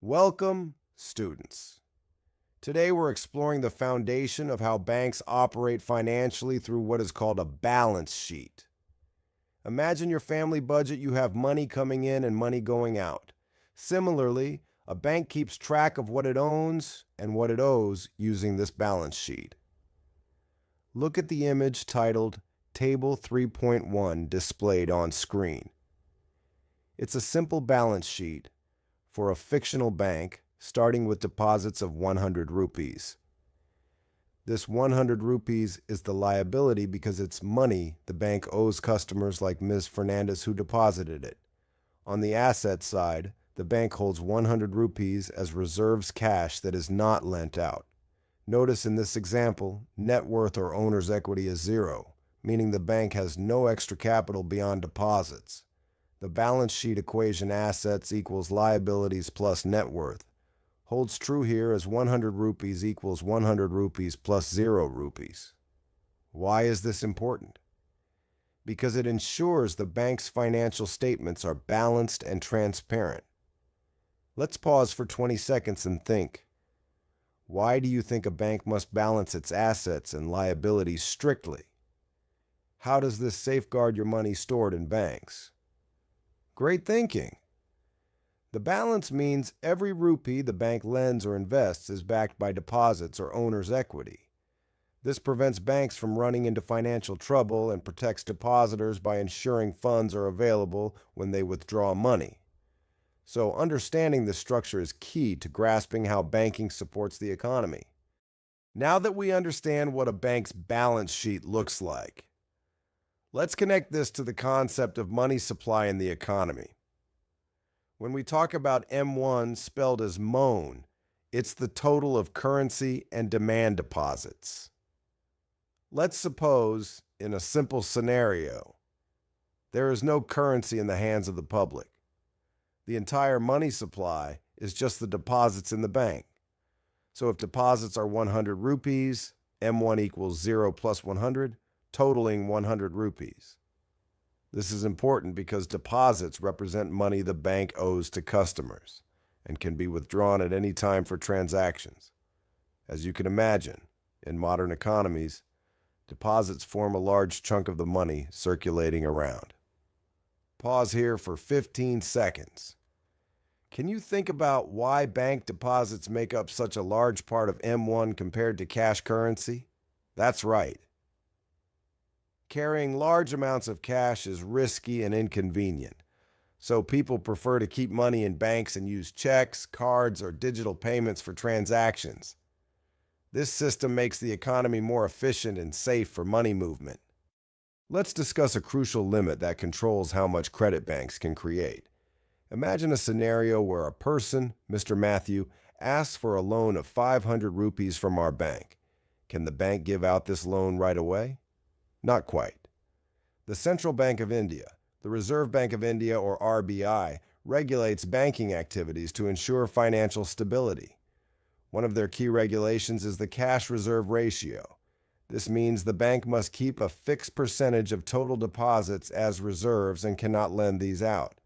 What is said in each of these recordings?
Welcome, students. Today we're exploring the foundation of how banks operate financially through what is called a balance sheet. Imagine your family budget. You have money coming in and money going out. Similarly, a bank keeps track of what it owns and what it owes using this balance sheet. Look at the image titled Table 3.1 displayed on screen. It's a simple balance sheet for a fictional bank starting with deposits of 100 rupees. This 100 rupees is the liability because it's money the bank owes customers like Ms. Fernandez who deposited it. On the asset side, the bank holds 100 rupees as reserves cash that is not lent out. Notice in this example, net worth or owner's equity is zero, meaning the bank has no extra capital beyond deposits. The balance sheet equation assets equals liabilities plus net worth holds true here as 100 rupees equals 100 rupees plus 0 rupees. Why is this important? Because it ensures the bank's financial statements are balanced and transparent. Let's pause for 20 seconds and think. Why do you think a bank must balance its assets and liabilities strictly? How does this safeguard your money stored in banks? Great thinking. The balance means every rupee the bank lends or invests is backed by deposits or owner's equity. This prevents banks from running into financial trouble and protects depositors by ensuring funds are available when they withdraw money. So understanding this structure is key to grasping how banking supports the economy. Now that we understand what a bank's balance sheet looks like, let's connect this to the concept of money supply in the economy. When we talk about M1 spelled as MOAN, it's the total of currency and demand deposits. Let's suppose, in a simple scenario, there is no currency in the hands of the public. The entire money supply is just the deposits in the bank. So if deposits are 100 rupees, M1 equals 0 plus 100, totaling 100 rupees. This is important because deposits represent money the bank owes to customers and can be withdrawn at any time for transactions. As you can imagine, in modern economies, deposits form a large chunk of the money circulating around. Pause here for 15 seconds. Can you think about why bank deposits make up such a large part of M1 compared to cash currency? That's right. Carrying large amounts of cash is risky and inconvenient, so people prefer to keep money in banks and use checks, cards, or digital payments for transactions. This system makes the economy more efficient and safe for money movement. Let's discuss a crucial limit that controls how much credit banks can create. Imagine a scenario where a person, Mr. Matthew, asks for a loan of 500 rupees from our bank. Can the bank give out this loan right away? Not quite. The Central Bank of India, the Reserve Bank of India or RBI, regulates banking activities to ensure financial stability. One of their key regulations is the cash reserve ratio. This means the bank must keep a fixed percentage of total deposits as reserves and cannot lend these out.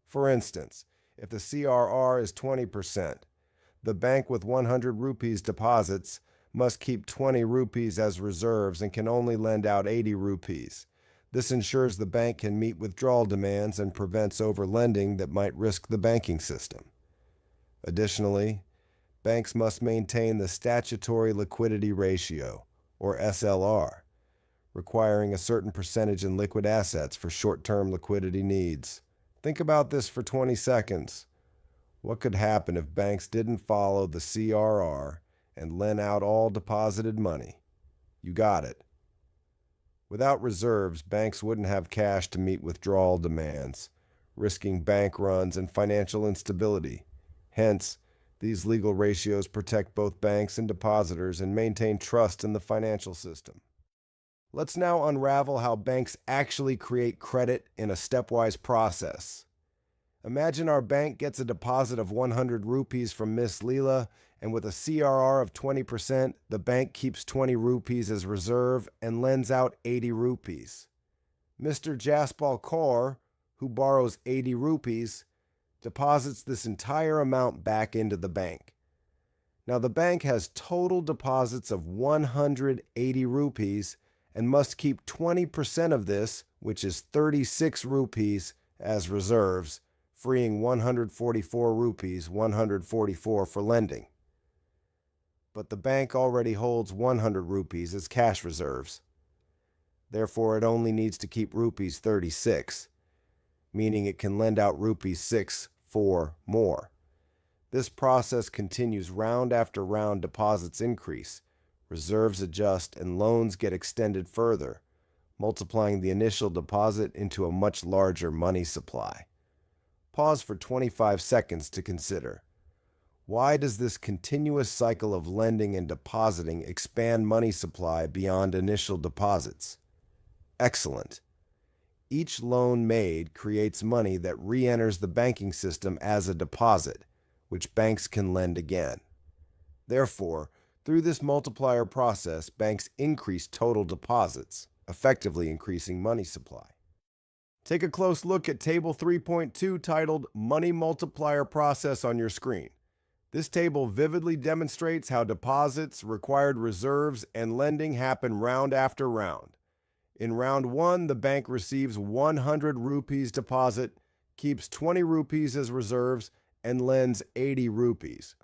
For instance, if the CRR is 20%, the bank with 100 rupees deposits must keep 20 rupees as reserves and can only lend out 80 rupees. This ensures the bank can meet withdrawal demands and prevents overlending that might risk the banking system. Additionally, banks must maintain the statutory liquidity ratio, or SLR, requiring a certain percentage in liquid assets for short-term liquidity needs. Think about this for 20 seconds. What could happen if banks didn't follow the CRR and lend out all deposited money? You got it. Without reserves, banks wouldn't have cash to meet withdrawal demands, risking bank runs and financial instability. Hence, these legal ratios protect both banks and depositors and maintain trust in the financial system. Let's now unravel how banks actually create credit in a stepwise process. Imagine our bank gets a deposit of 100 rupees from Miss Leela, and with a CRR of 20%, the bank keeps 20 rupees as reserve and lends out 80 rupees. Mr. Jaspal Kaur, who borrows 80 rupees, deposits this entire amount back into the bank. Now, the bank has total deposits of 180 rupees and must keep 20% of this, which is 36 rupees, as reserves, freeing 144 rupees, 144 for lending. But the bank already holds 100 rupees as cash reserves. Therefore, it only needs to keep rupees 36, meaning it can lend out rupees 6 for more. This process continues round after round. Deposits increase, reserves adjust, and loans get extended further, multiplying the initial deposit into a much larger money supply. Pause for 25 seconds to consider. Why does this continuous cycle of lending and depositing expand money supply beyond initial deposits? Excellent. Each loan made creates money that re-enters the banking system as a deposit, which banks can lend again. Therefore, through this multiplier process, banks increase total deposits, effectively increasing money supply. Take a close look at Table 3.2 titled Money Multiplier Process on your screen. This table vividly demonstrates how deposits, required reserves, and lending happen round after round. In round 1, the bank receives 100 rupees deposit, keeps 20 rupees as reserves, and lends 80 rupees.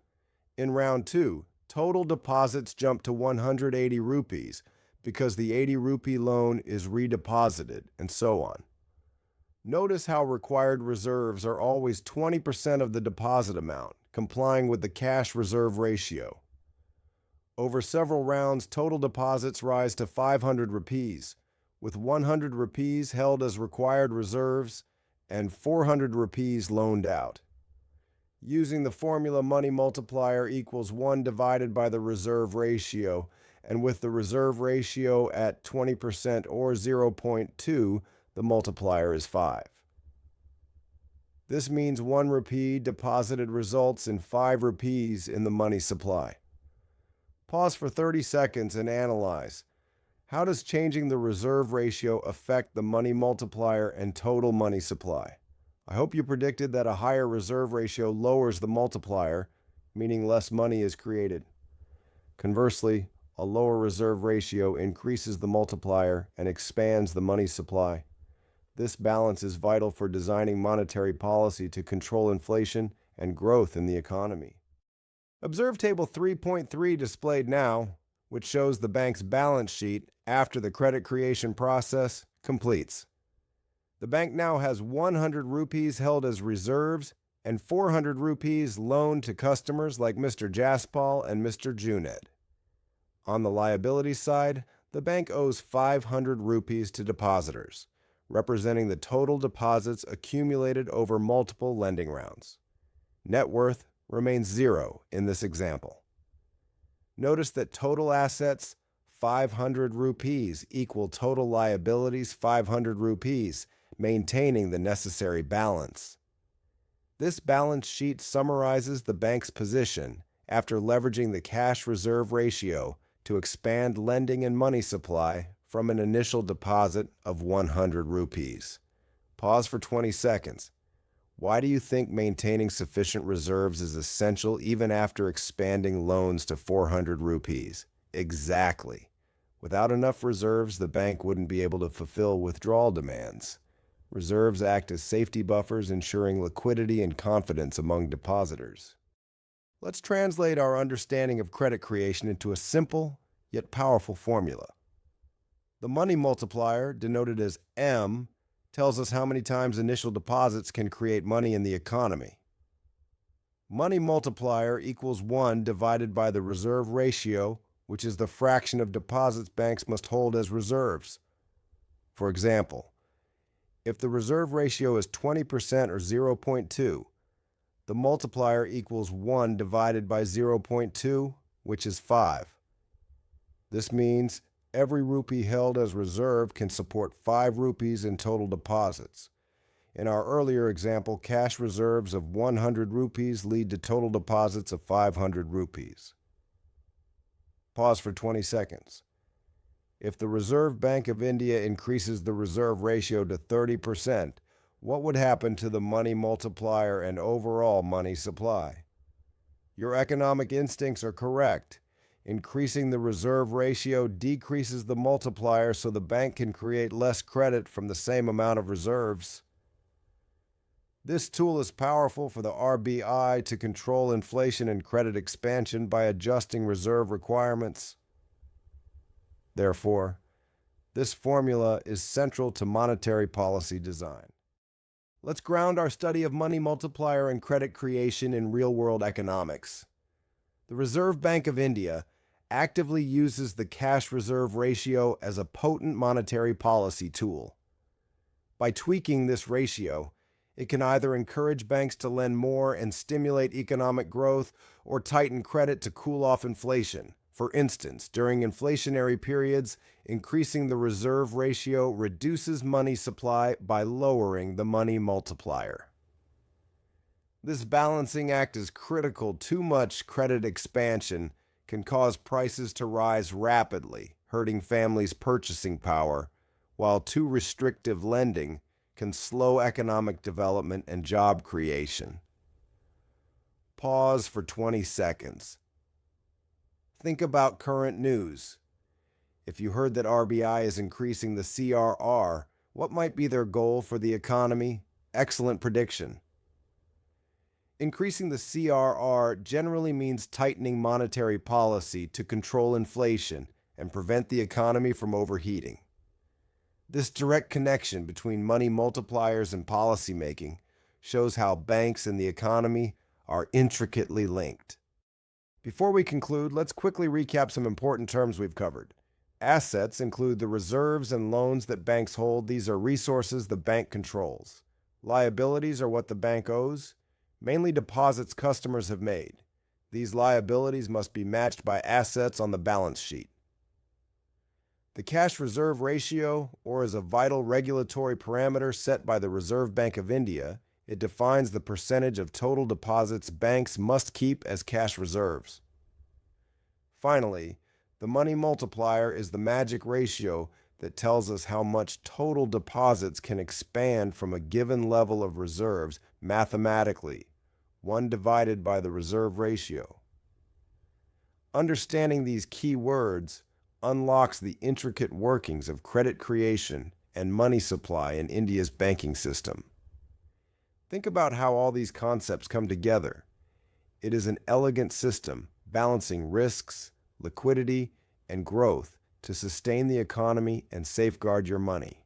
In round 2, total deposits jump to 180 rupees because the 80 rupee loan is redeposited, and so on. Notice how required reserves are always 20% of the deposit amount, complying with the cash reserve ratio. Over several rounds, total deposits rise to 500 rupees, with 100 rupees held as required reserves and 400 rupees loaned out. Using the formula, money multiplier equals 1 divided by the reserve ratio, and with the reserve ratio at 20% or 0.2, the multiplier is 5. This means 1 rupee deposited results in 5 rupees in the money supply. Pause for 30 seconds and analyze. How does changing the reserve ratio affect the money multiplier and total money supply? I hope you predicted that a higher reserve ratio lowers the multiplier, meaning less money is created. Conversely, a lower reserve ratio increases the multiplier and expands the money supply. This balance is vital for designing monetary policy to control inflation and growth in the economy. Observe Table 3.3 displayed now, which shows the bank's balance sheet after the credit creation process completes. The bank now has 100 rupees held as reserves and 400 rupees loaned to customers like Mr. Jaspal and Mr. Junaid. On the liability side, the bank owes 500 rupees to depositors, representing the total deposits accumulated over multiple lending rounds. Net worth remains 0 in this example. Notice that total assets, 500 rupees, equal total liabilities, 500 rupees, maintaining the necessary balance. This balance sheet summarizes the bank's position after leveraging the cash reserve ratio to expand lending and money supply from an initial deposit of 100 rupees. Pause for 20 seconds. Why do you think maintaining sufficient reserves is essential even after expanding loans to 400 rupees? Exactly. Without enough reserves, the bank wouldn't be able to fulfill withdrawal demands. Reserves act as safety buffers, ensuring liquidity and confidence among depositors. Let's translate our understanding of credit creation into a simple yet powerful formula. The money multiplier, denoted as M, tells us how many times initial deposits can create money in the economy. Money multiplier equals 1 divided by the reserve ratio, which is the fraction of deposits banks must hold as reserves. For example, if the reserve ratio is 20% or 0.2, the multiplier equals 1 divided by 0.2, which is 5. This means every rupee held as reserve can support 5 rupees in total deposits. In our earlier example, cash reserves of 100 rupees lead to total deposits of 500 rupees. Pause for 20 seconds. If the Reserve Bank of India increases the reserve ratio to 30%, what would happen to the money multiplier and overall money supply? Your economic instincts are correct. Increasing the reserve ratio decreases the multiplier so the bank can create less credit from the same amount of reserves. This tool is powerful for the RBI to control inflation and credit expansion by adjusting reserve requirements. Therefore, this formula is central to monetary policy design. Let's ground our study of money multiplier and credit creation in real-world economics. The Reserve Bank of India actively uses the cash reserve ratio as a potent monetary policy tool. By tweaking this ratio, it can either encourage banks to lend more and stimulate economic growth or tighten credit to cool off inflation. For instance, during inflationary periods, increasing the reserve ratio reduces money supply by lowering the money multiplier. This balancing act is critical. Too much credit expansion can cause prices to rise rapidly, hurting families' purchasing power, while too restrictive lending can slow economic development and job creation. Pause for 20 seconds. Think about current news. If you heard that RBI is increasing the CRR, what might be their goal for the economy? Excellent prediction. Increasing the CRR generally means tightening monetary policy to control inflation and prevent the economy from overheating. This direct connection between money multipliers and policymaking shows how banks and the economy are intricately linked. Before we conclude, let's quickly recap some important terms we've covered. Assets include the reserves and loans that banks hold. These are resources the bank controls. Liabilities are what the bank owes, mainly deposits customers have made. These liabilities must be matched by assets on the balance sheet. The cash reserve ratio, or is a vital regulatory parameter set by the Reserve Bank of India. It defines the percentage of total deposits banks must keep as cash reserves. Finally, the money multiplier is the magic ratio that tells us how much total deposits can expand from a given level of reserves mathematically, 1 divided by the reserve ratio. Understanding these key words unlocks the intricate workings of credit creation and money supply in India's banking system. Think about how all these concepts come together. It is an elegant system balancing risks, liquidity, and growth to sustain the economy and safeguard your money.